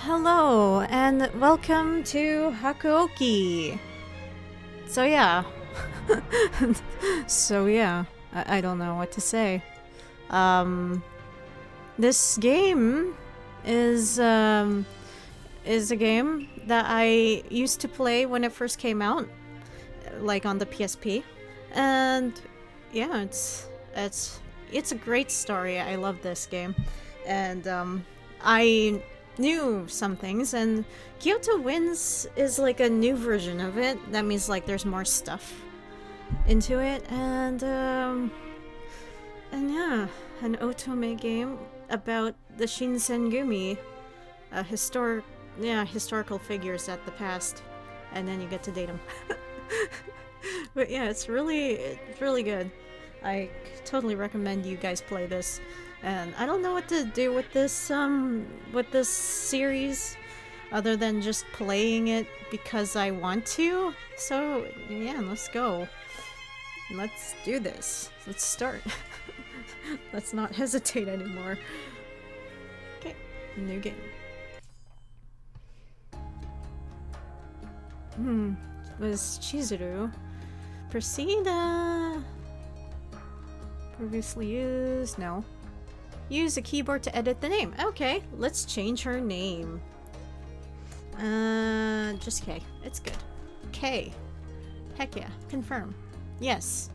Hello, and welcome to Hakuoki. So yeah. I don't know what to say. Um, this game is, is a game that I used to play when it first came out, like on the PSP. And yeah, it's a great story. I love this game. And I knew some things, and Kyoto Wins is like a new version of it. That means like there's more stuff into it, and yeah, an otome game about the Shinsengumi, historical figures at the past, and then you get to date them. But yeah, it's really good. I totally recommend you guys play this. And I don't know what to do with this series other than just playing it because I want to. So, yeah, let's go. Let's do this. Let's start. Let's not hesitate anymore. Okay, new game. Was Chizuru. Proceed, previously used? No. Use a keyboard to edit the name. Okay, let's change her name. Just K. It's good. K. Heck yeah. Confirm. Yes.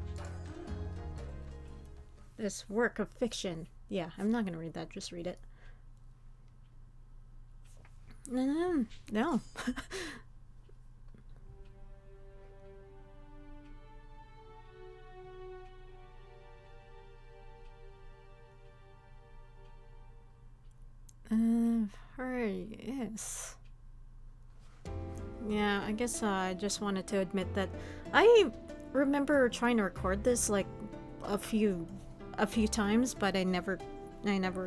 This work of fiction. Yeah, I'm not gonna read that. Just read it. No. Yes. Yeah, I guess I just wanted to admit that I remember trying to record this like a few times, but I never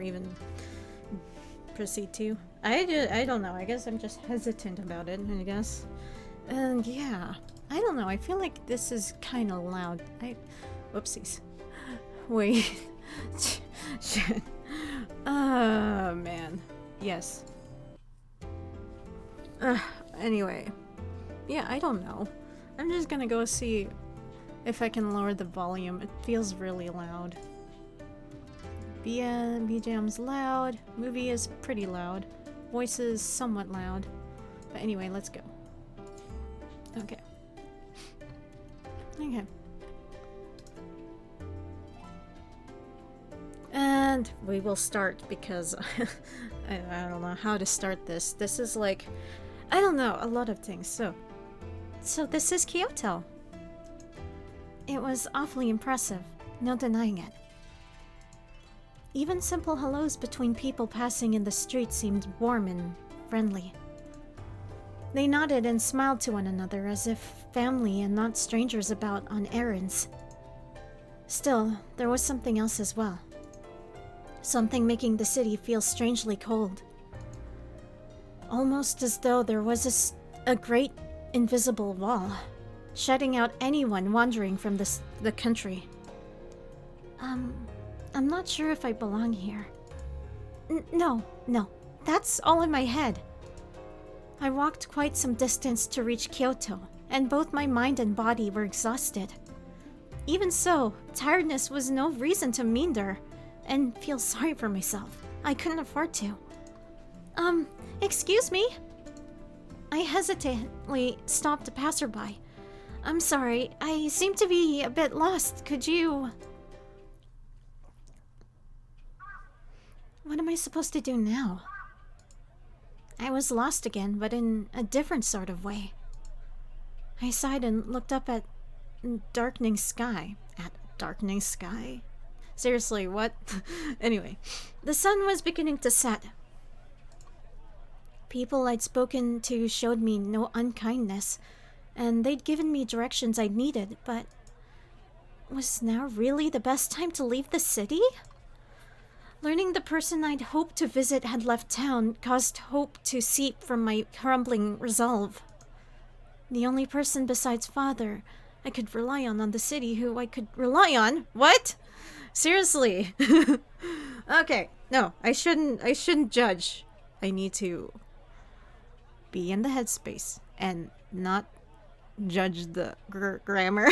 even proceed to. I don't know. I guess I'm just hesitant about it, I guess. And yeah, I don't know. I feel like this is kind of loud. Whoopsies. Wait. Shit. Oh, man. Yes. Anyway. Yeah, I don't know. I'm just gonna go see if I can lower the volume. It feels really loud. BGM's loud. Movie is pretty loud. Voice is somewhat loud. But anyway, let's go. Okay. Okay. And we will start because I don't know how to start this. This is like, I don't know, a lot of things. So this is Kyoto. It was awfully impressive, no denying it. Even simple hellos between people passing in the street seemed warm and friendly. They nodded and smiled to one another as if family and not strangers about on errands. Still, there was something else as well. Something making the city feel strangely cold. Almost as though there was a great invisible wall, shutting out anyone wandering from the country. I'm not sure if I belong here. No, that's all in my head. I walked quite some distance to reach Kyoto, and both my mind and body were exhausted. Even so, tiredness was no reason to meander and feel sorry for myself. I couldn't afford to. Excuse me? I hesitantly stopped a passerby. I'm sorry, I seem to be a bit lost. Could you... What am I supposed to do now? I was lost again, but in a different sort of way. I sighed and looked up at darkening sky. At darkening sky? Seriously, what? Anyway, the sun was beginning to set. People I'd spoken to showed me no unkindness, and they'd given me directions I needed, but was now really the best time to leave the city? Learning the person I'd hoped to visit had left town caused hope to seep from my crumbling resolve. The only person besides father I could rely on the city who I could rely on? What? Seriously. Okay, no, I shouldn't judge. I need to be in the headspace and not judge the grammar.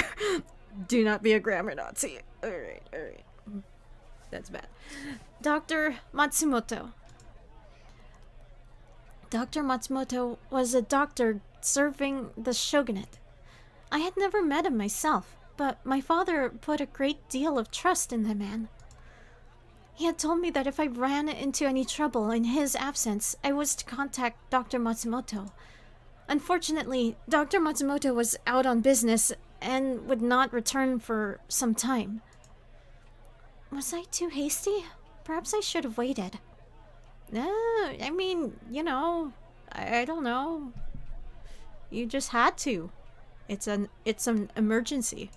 Do not be a grammar Nazi. Alright, alright. That's bad. Dr. Matsumoto. Dr. Matsumoto was a doctor serving the shogunate. I had never met him myself, but my father put a great deal of trust in the man. He had told me that if I ran into any trouble in his absence, I was to contact Dr. Matsumoto. Unfortunately, Dr. Matsumoto was out on business and would not return for some time. Was I too hasty? Perhaps I should have waited. I mean, you know, I don't know. You just had to. It's an emergency.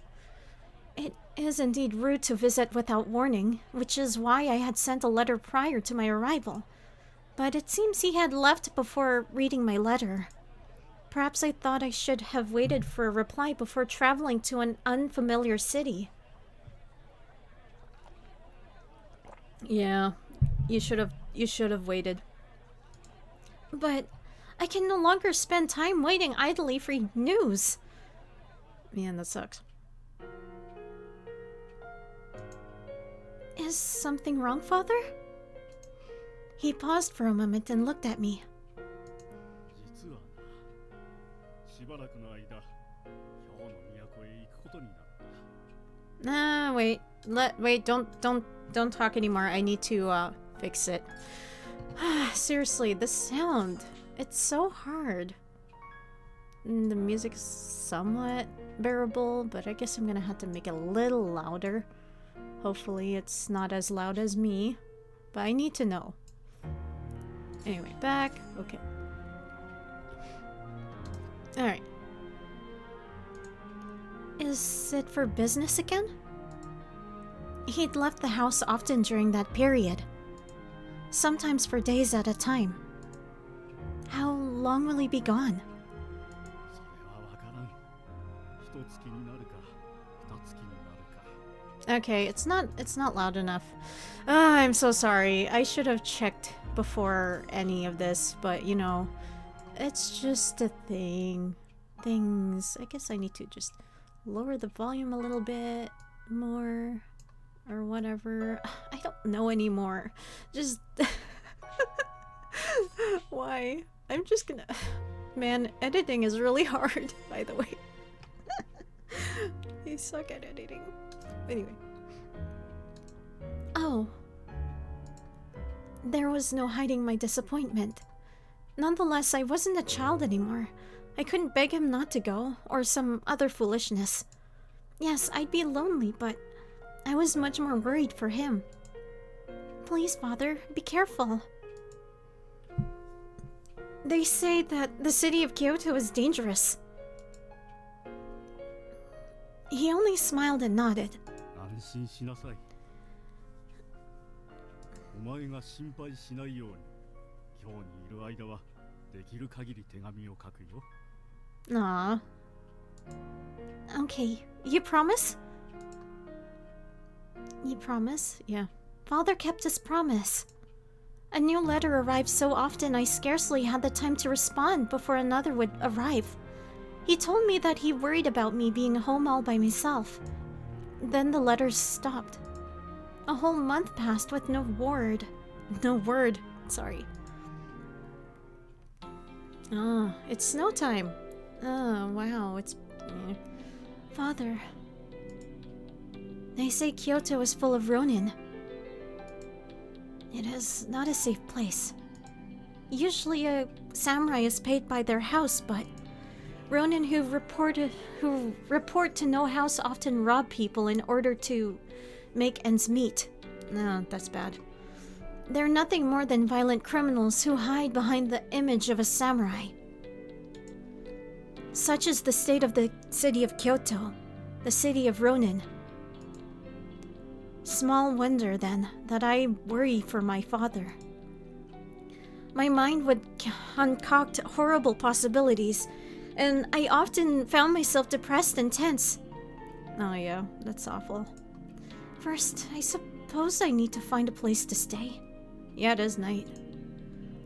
It is indeed rude to visit without warning, which is why I had sent a letter prior to my arrival. But it seems he had left before reading my letter. Perhaps I thought I should have waited for a reply before traveling to an unfamiliar city. Yeah, you should have waited. But I can no longer spend time waiting idly for news. Man, that sucks. Is something wrong, Father? He paused for a moment and looked at me. Wait, don't talk anymore. I need to fix it. Seriously, the sound, it's so hard. The music's somewhat bearable, but I guess I'm gonna have to make it a little louder. Hopefully it's not as loud as me, but I need to know. Anyway, back. Okay. Alright. Is it for business again? He'd left the house often during that period. Sometimes for days at a time. How long will he be gone? Okay, it's not loud enough. I'm so sorry. I should have checked before any of this, but you know, it's just a thing. Things. I guess I need to just lower the volume a little bit more or whatever. I don't know anymore. Just why? I'm just gonna... Man, editing is really hard, by the way. You suck at editing. Anyway. Oh. There was no hiding my disappointment. Nonetheless, I wasn't a child anymore. I couldn't beg him not to go, or some other foolishness. Yes, I'd be lonely, but I was much more worried for him. Please, Father, be careful. They say that the city of Kyoto is dangerous. He only smiled and nodded. Aww. Okay, you promise? You promise? Yeah. Father kept his promise. A new letter arrived so often I scarcely had the time to respond before another would arrive. He told me that he worried about me being home all by myself. Then the letters stopped. A whole month passed with no word. No word, sorry. Oh, it's snow time. Oh, wow, it's... Father... They say Kyoto is full of Ronin. It is not a safe place. Usually a samurai is paid by their house, but Ronin who report to no house often rob people in order to make ends meet. No, that's bad. They're nothing more than violent criminals who hide behind the image of a samurai. Such is the state of the city of Kyoto, the city of Ronin. Small wonder, then, that I worry for my father. My mind would concoct horrible possibilities, and I often found myself depressed and tense. Oh yeah, that's awful. First, I suppose I need to find a place to stay. Yeah, it is night.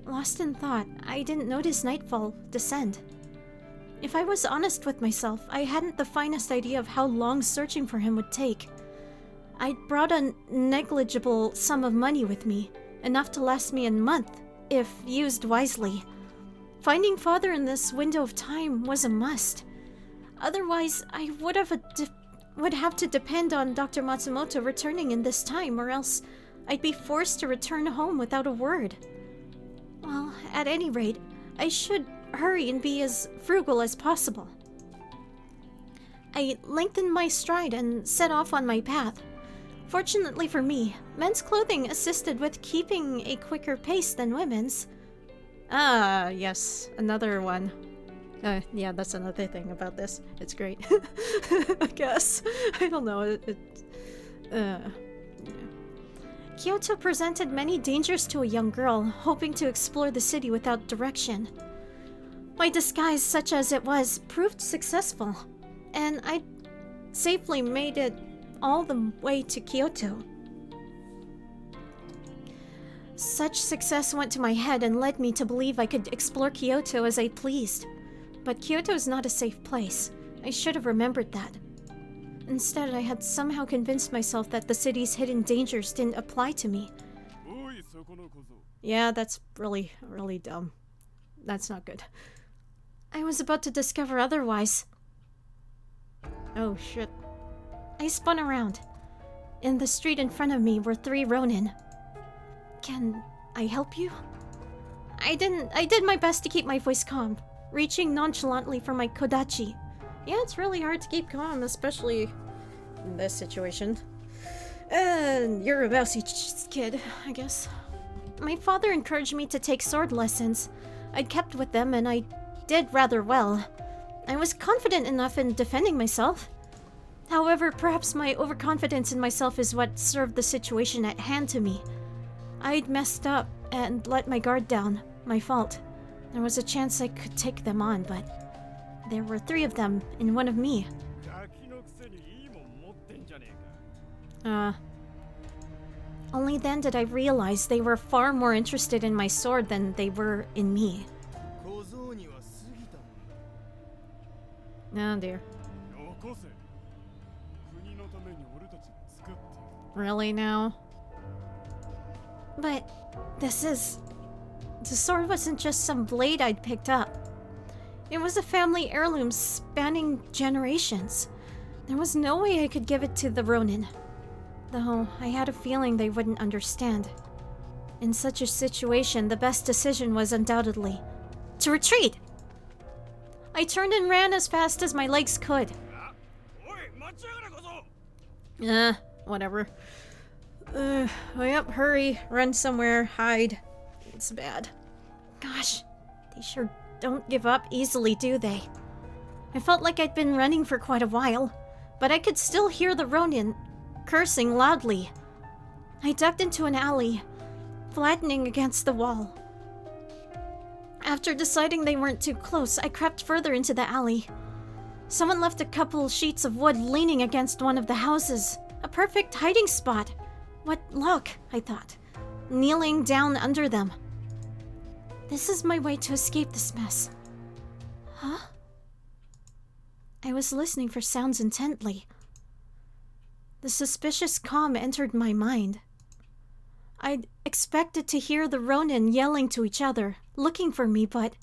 Lost in thought, I didn't notice nightfall descend. If I was honest with myself, I hadn't the finest idea of how long searching for him would take. I'd brought a negligible sum of money with me, enough to last me a month, if used wisely. Finding father in this window of time was a must. Otherwise, I would have to depend on Dr. Matsumoto returning in this time, or else I'd be forced to return home without a word. Well, at any rate, I should hurry and be as frugal as possible. I lengthened my stride and set off on my path. Fortunately for me, men's clothing assisted with keeping a quicker pace than women's. Ah, yes, another one. Yeah, that's another thing about this. It's great. I guess. I don't know. Yeah. Kyoto presented many dangers to a young girl, hoping to explore the city without direction. My disguise, such as it was, proved successful, and I safely made it all the way to Kyoto. Such success went to my head and led me to believe I could explore Kyoto as I pleased. But Kyoto is not a safe place. I should have remembered that. Instead, I had somehow convinced myself that the city's hidden dangers didn't apply to me. Yeah, that's really, really dumb. That's not good. I was about to discover otherwise. Oh, shit. I spun around. In the street in front of me were 3 Ronin. Can I help you? I did my best to keep my voice calm, reaching nonchalantly for my kodachi. Yeah, it's really hard to keep calm, especially in this situation. You're a bossy kid, I guess. My father encouraged me to take sword lessons. I'd kept with them and I did rather well. I was confident enough in defending myself. However, perhaps my overconfidence in myself is what served the situation at hand to me. I'd messed up and let my guard down. My fault. There was a chance I could take them on, but there were 3 of them and 1 of me. Only then did I realize they were far more interested in my sword than they were in me. Oh dear. Really now? But the sword wasn't just some blade I'd picked up. It was a family heirloom spanning generations. There was no way I could give it to the Ronin. Though I had a feeling they wouldn't understand. In such a situation, the best decision was undoubtedly to retreat. I turned and ran as fast as my legs could. Whatever. Yep, hurry, run somewhere, hide. It's bad. Gosh, they sure don't give up easily, do they? I felt like I'd been running for quite a while, but I could still hear the Ronin cursing loudly. I ducked into an alley, flattening against the wall. After deciding they weren't too close, I crept further into the alley. Someone left a couple sheets of wood leaning against one of the houses. A perfect hiding spot. What luck, I thought, kneeling down under them. This is my way to escape this mess. Huh? I was listening for sounds intently. The suspicious calm entered my mind. I'd expected to hear the Ronin yelling to each other, looking for me, but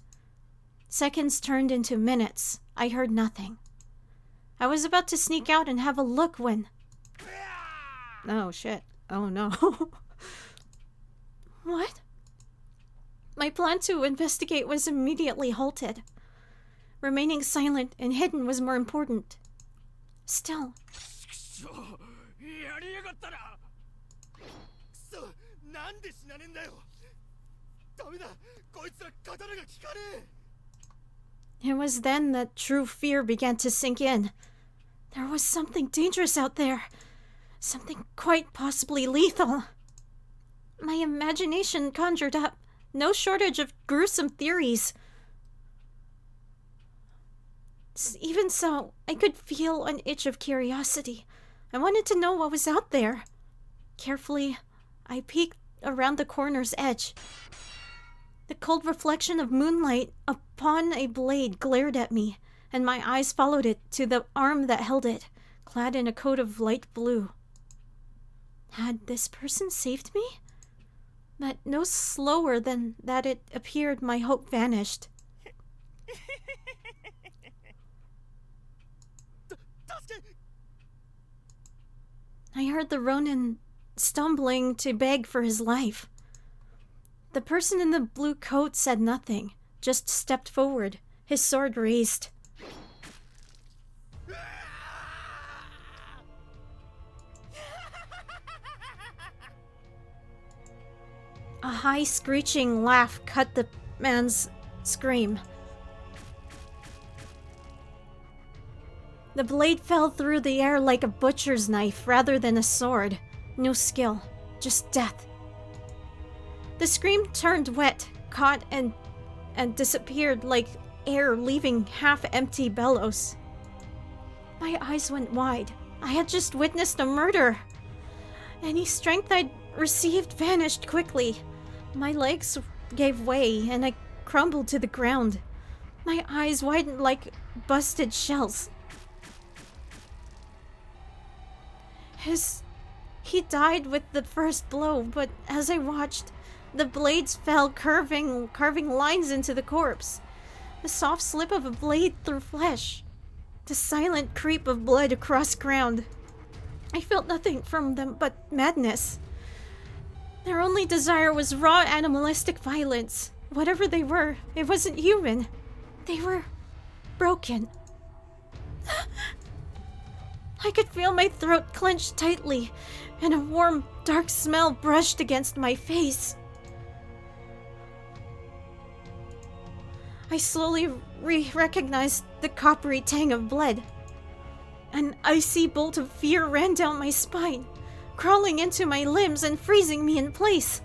seconds turned into minutes. I heard nothing. I was about to sneak out and have a look when... Oh, shit. Oh, no. What? My plan to investigate was immediately halted. Remaining silent and hidden was more important. Still... It was then that true fear began to sink in. There was something dangerous out there. Something quite possibly lethal. My imagination conjured up no shortage of gruesome theories. Even so, I could feel an itch of curiosity. I wanted to know what was out there. Carefully, I peeked around the corner's edge. The cold reflection of moonlight upon a blade glared at me, and my eyes followed it to the arm that held it, clad in a coat of light blue. Had this person saved me? But no slower than that it appeared my hope vanished. I heard the Ronin stumbling to beg for his life. The person in the blue coat said nothing, just stepped forward, his sword raised. A high screeching laugh cut the man's scream. The blade fell through the air like a butcher's knife rather than a sword. No skill, just death. The scream turned wet, caught and disappeared like air leaving half-empty bellows. My eyes went wide. I had just witnessed a murder. Any strength I'd received vanished quickly. My legs gave way and I crumbled to the ground. My eyes widened like busted shells. He died with the first blow, but as I watched, the blades fell carving lines into the corpse. The soft slip of a blade through flesh. The silent creep of blood across ground. I felt nothing from them but madness. Their only desire was raw animalistic violence. Whatever they were, it wasn't human. They were broken. I could feel my throat clenched tightly, and a warm, dark smell brushed against my face. I slowly recognized the coppery tang of blood. An icy bolt of fear ran down my spine, crawling into my limbs and freezing me in place.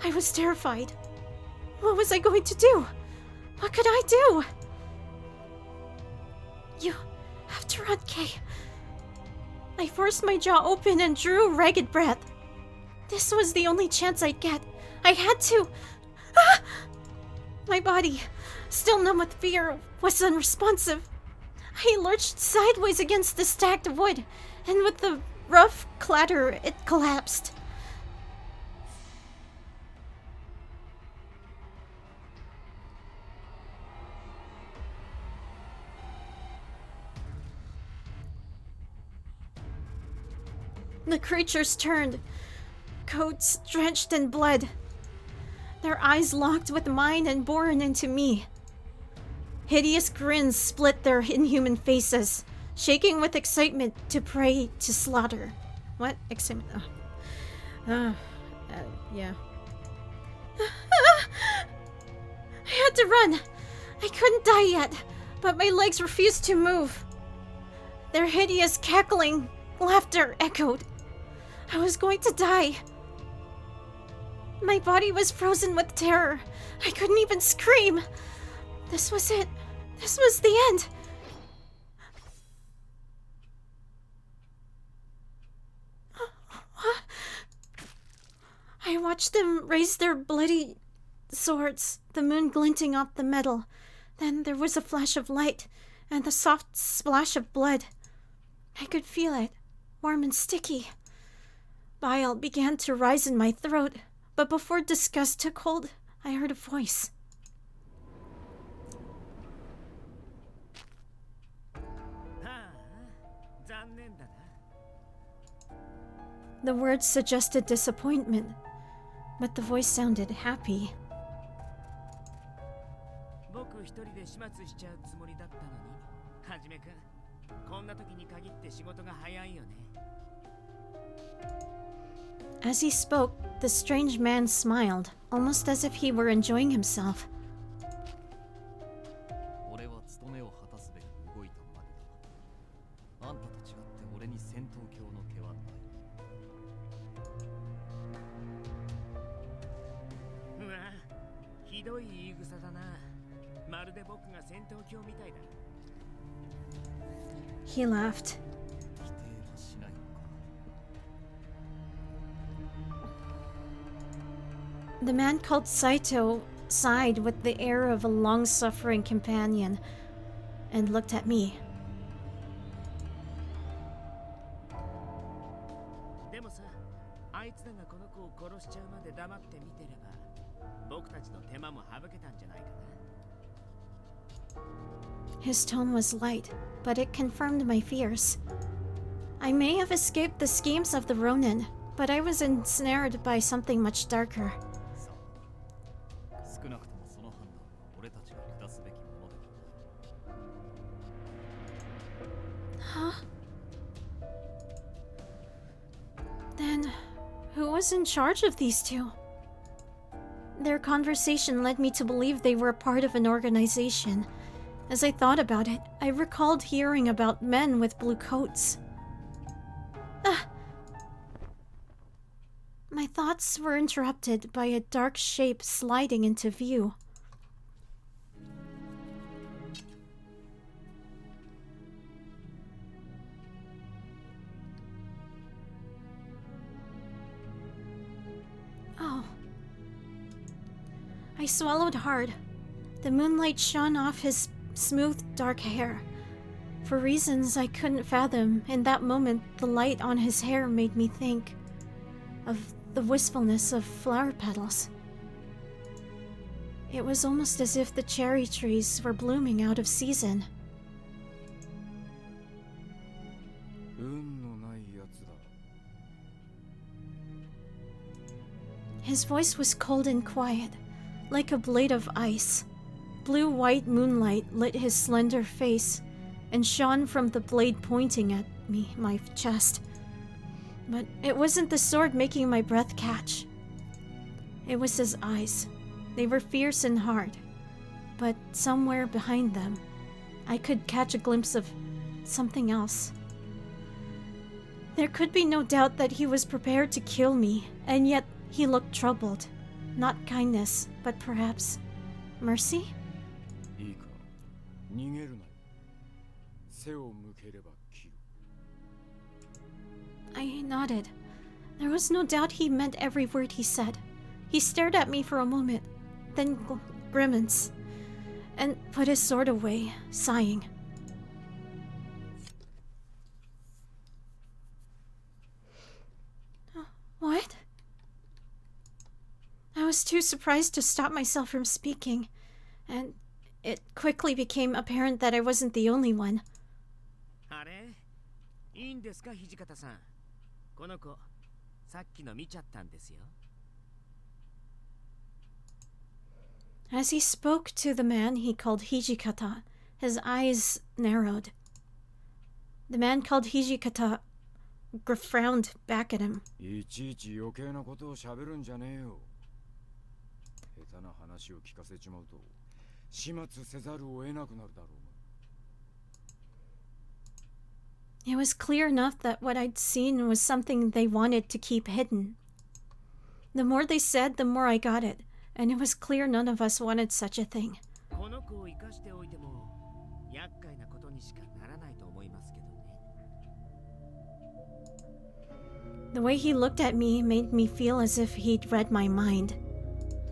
I was terrified. What was I going to do? What could I do? You have to run, Kay. I forced my jaw open and drew a ragged breath. This was the only chance I'd get. I had to. Ah! My body, still numb with fear, was unresponsive. I lurched sideways against the stacked wood, and with the rough clatter, it collapsed. The creatures turned, coats drenched in blood. Their eyes locked with mine and bored into me. Hideous grins split their inhuman faces, shaking with excitement to prey to slaughter. What? Excitement? Yeah. I had to run. I couldn't die yet, but my legs refused to move. Their hideous cackling laughter echoed. I was going to die. My body was frozen with terror. I couldn't even scream. This was it. This was the end. What? I watched them raise their bloody swords, the moon glinting off the metal. Then there was a flash of light and the soft splash of blood. I could feel it, warm and sticky. Bile began to rise in my throat, but before disgust took hold, I heard a voice. The words suggested disappointment, but the voice sounded happy. As he spoke, the strange man smiled, almost as if he were enjoying himself. He laughed. The man called Saito sighed with the air of a long-suffering companion and looked at me. でもさ、あいつらがこの子を殺しちゃうまで黙って見てれば、僕たちの手間も省けたんじゃないかな。His tone was light, but it confirmed my fears. I may have escaped the schemes of the Ronin, but I was ensnared by something much darker. さあ、少なくともその判断は俺たちが下すべきものではない。Huh? Then, who was in charge of these two? Their conversation led me to believe they were a part of an organization. As I thought about it, I recalled hearing about men with blue coats. My thoughts were interrupted by a dark shape sliding into view. Oh. I swallowed hard. The moonlight shone off his smooth, dark hair. For reasons I couldn't fathom, in that moment, the light on his hair made me think of the wistfulness of flower petals. It was almost as if the cherry trees were blooming out of season. 運のないやつだ。 His voice was cold and quiet, like a blade of ice. Blue-white moonlight lit his slender face and shone from the blade pointing at me, my chest. But it wasn't the sword making my breath catch. It was his eyes. They were fierce and hard. But somewhere behind them, I could catch a glimpse of something else. There could be no doubt that he was prepared to kill me, and yet he looked troubled. Not kindness, but perhaps mercy? いいか、逃げるなよ。背を向ければ切る。 I nodded. There was no doubt he meant every word he said. He stared at me for a moment, then grimaced, and put his sword away, sighing. What? I was too surprised to stop myself from speaking, and it quickly became apparent that I wasn't the only one. あれ、いいんですか、土方さん。この子、さっきの見ちゃったんですよ。As he spoke to the man he called Hijikata, his eyes narrowed. The man called Hijikata frowned back at him. いちいち余計なことを喋るんじゃねえよ。下手な話を聞かせちまうと、始末せざるを得なくなるだろう。 It was clear enough that what I'd seen was something they wanted to keep hidden. The more they said, the more I got it, and it was clear none of us wanted such a thing. この子を生かしておいても、厄介なことにしかならないと思いますけどね。The way he looked at me made me feel as if he'd read my mind.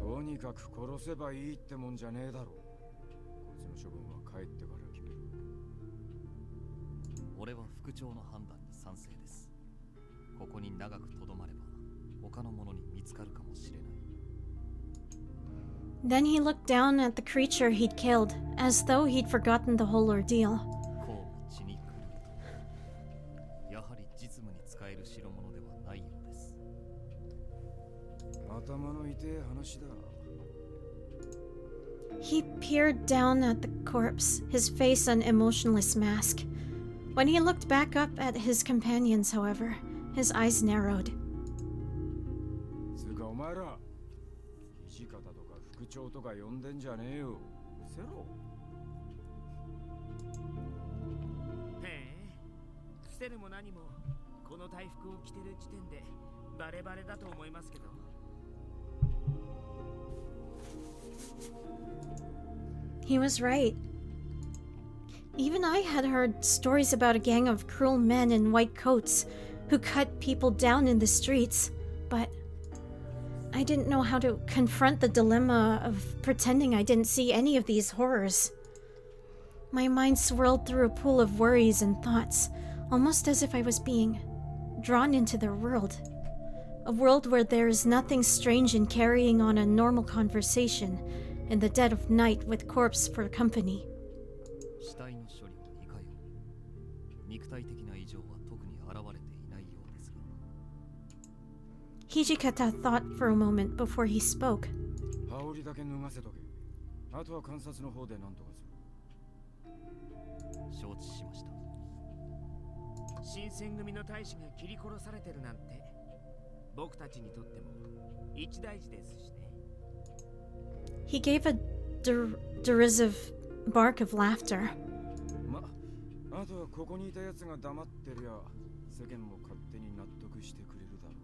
とにかく殺せばいいってもんじゃねえだろう。こいつの処分は帰ってから決める。俺は副長の判断に賛成です。ここに長くとどまれば、他の者に見つかるかもしれない。 Then he looked down at the creature he'd killed, as though he'd forgotten the whole ordeal. こう血に狂うと、やはり実務に使える代物ではないようです。頭の痛い話だ。 He peered down at the corpse, his face an emotionless mask. When he looked back up at his companions, however, his eyes narrowed. つうかお前ら、土方とか副長とか呼んでんじゃねえよ。せろ。へえ、伏せるも何も、この大服を着てる時点でバレバレだと思いますけど。 He was right. Even I had heard stories about a gang of cruel men in white coats who cut people down in the streets, but I didn't know how to confront the dilemma of pretending I didn't see any of these horrors. My mind swirled through a pool of worries and thoughts, almost as if I was being drawn into their world. A world where there is nothing strange in carrying on a normal conversation in the dead of night with corpse for company. 死体の処理は以下よう。肉体的な異常は特に現れていないようですが。Hijikata thought for a moment before he spoke. 羽織だけ脱がせとけ。あとは観察の方で何とかする。承知しました。新選組の大使が切り殺されてるなんて、僕たちにとっても一大事ですしね。He gave a derisive bark of laughter. ま、あとはここにいた奴が黙ってりゃ、世間も勝手に納得してくれるだろ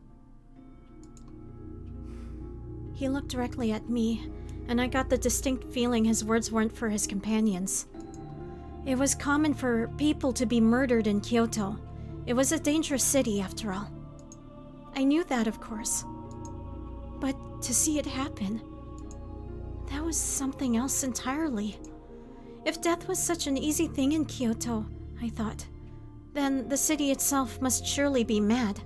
う。 He looked directly at me, and I got the distinct feeling his words weren't for his companions. It was common for people to be murdered in Kyoto. It was a dangerous city, after all. I knew that, of course. But to see it happen, that was something else entirely. If death was such an easy thing in Kyoto, I thought, then the city itself must surely be mad.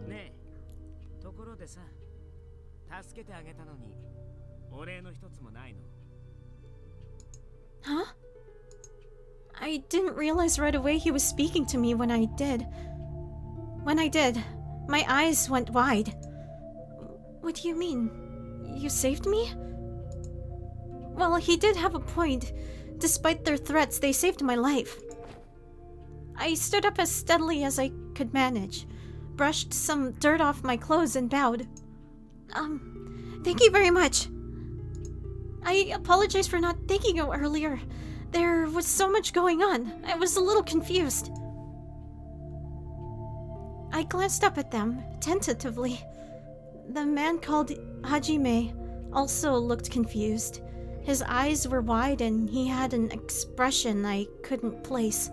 ねえ、ところでさ、助けてあげたのに、お礼の一つもないの。Huh? I didn't realize right away he was speaking to me when I did. When I did, my eyes went wide. What do you mean? You saved me? Well, he did have a point. Despite their threats, they saved my life. I stood up as steadily as I could manage, brushed some dirt off my clothes and bowed. Thank you very much. I apologize for not thinking of earlier. There was so much going on. I was a little confused. I glanced up at them, tentatively. The man called Hajime also looked confused. His eyes were wide and he had an expression I couldn't place.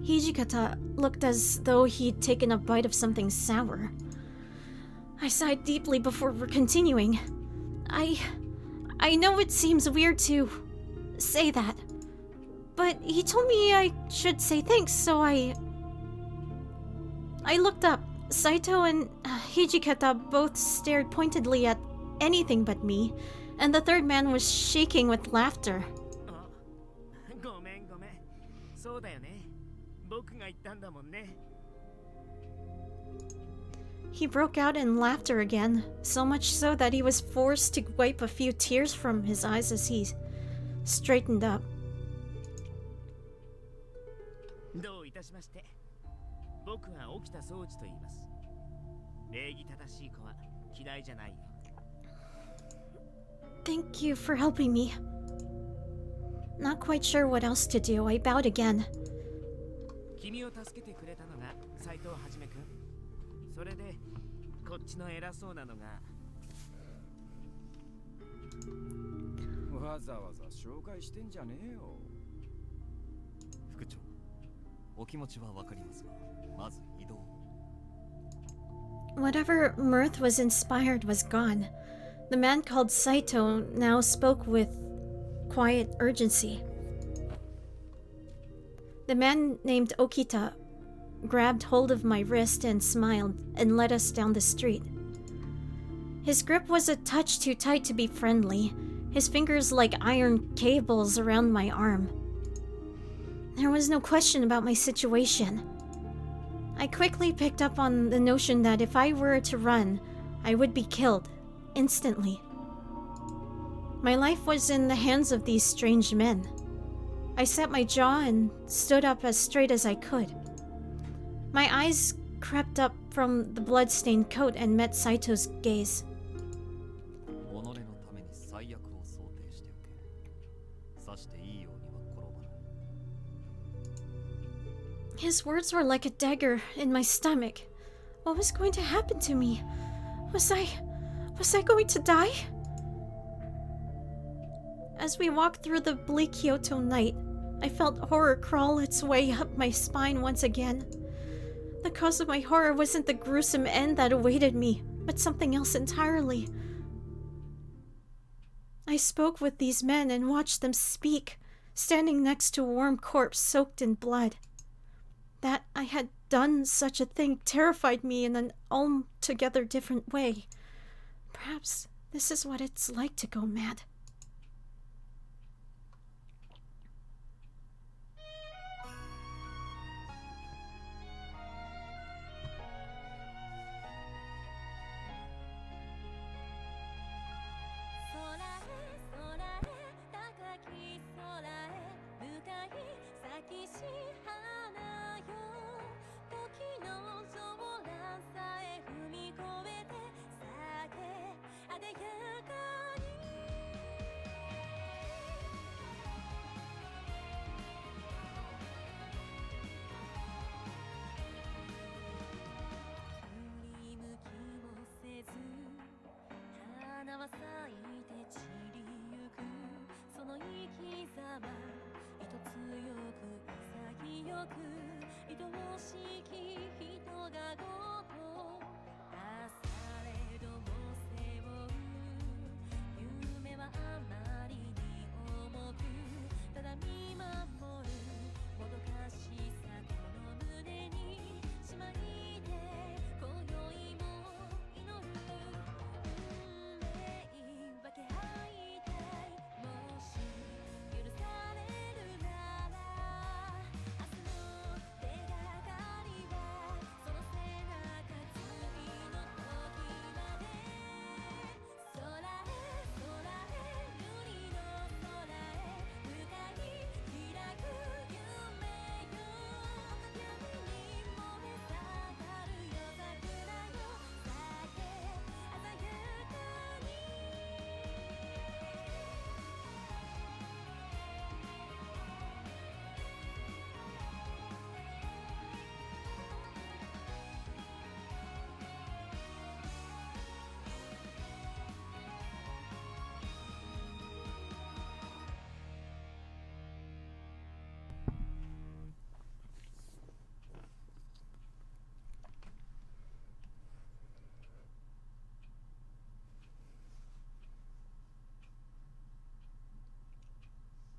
Hijikata looked as though he'd taken a bite of something sour. I sighed deeply before continuing. I know it seems weird to say that, but he told me I should say thanks, so I looked up. Saito and Hijikata both stared pointedly at anything but me, and the third man was shaking with laughter. ごめんごめん。そうだよね。僕が言ったんだもんね。He broke out in laughter again, so much so that he was forced to wipe a few tears from his eyes as he straightened up. どういたしまして。僕は沖田総司と言います。礼儀正しい子は嫌いじゃないよ。Thank you for helping me. Not quite sure what else to do, I bowed again. 君を助けてくれたのが斉藤はじめくん。それでこっちの偉そうなのがわざわざ紹介してんじゃねえよ。副長、お気持ちはわかりますが、まず移動。Whatever mirth was inspired was gone. The man called Saito now spoke with quiet urgency. The man named Okita grabbed hold of my wrist and smiled and led us down the street. His grip was a touch too tight to be friendly, his fingers like iron cables around my arm. There was no question about my situation. I quickly picked up on the notion that if I were to run, I would be killed instantly. My life was in the hands of these strange men. I set my jaw and stood up as straight as I could. My eyes crept up from the blood-stained coat and met Saito's gaze. 己のために最悪を想定しておけ。さしていいようには転ばない。His words were like a dagger in my stomach. What was going to happen to me? Was I going to die? As we walked through the bleak Kyoto night, I felt horror crawl its way up my spine once again. The cause of my horror wasn't the gruesome end that awaited me, but something else entirely. I spoke with these men and watched them speak, standing next to a warm corpse soaked in blood. That I had done such a thing terrified me in an altogether different way. Perhaps this is what it's like to go mad.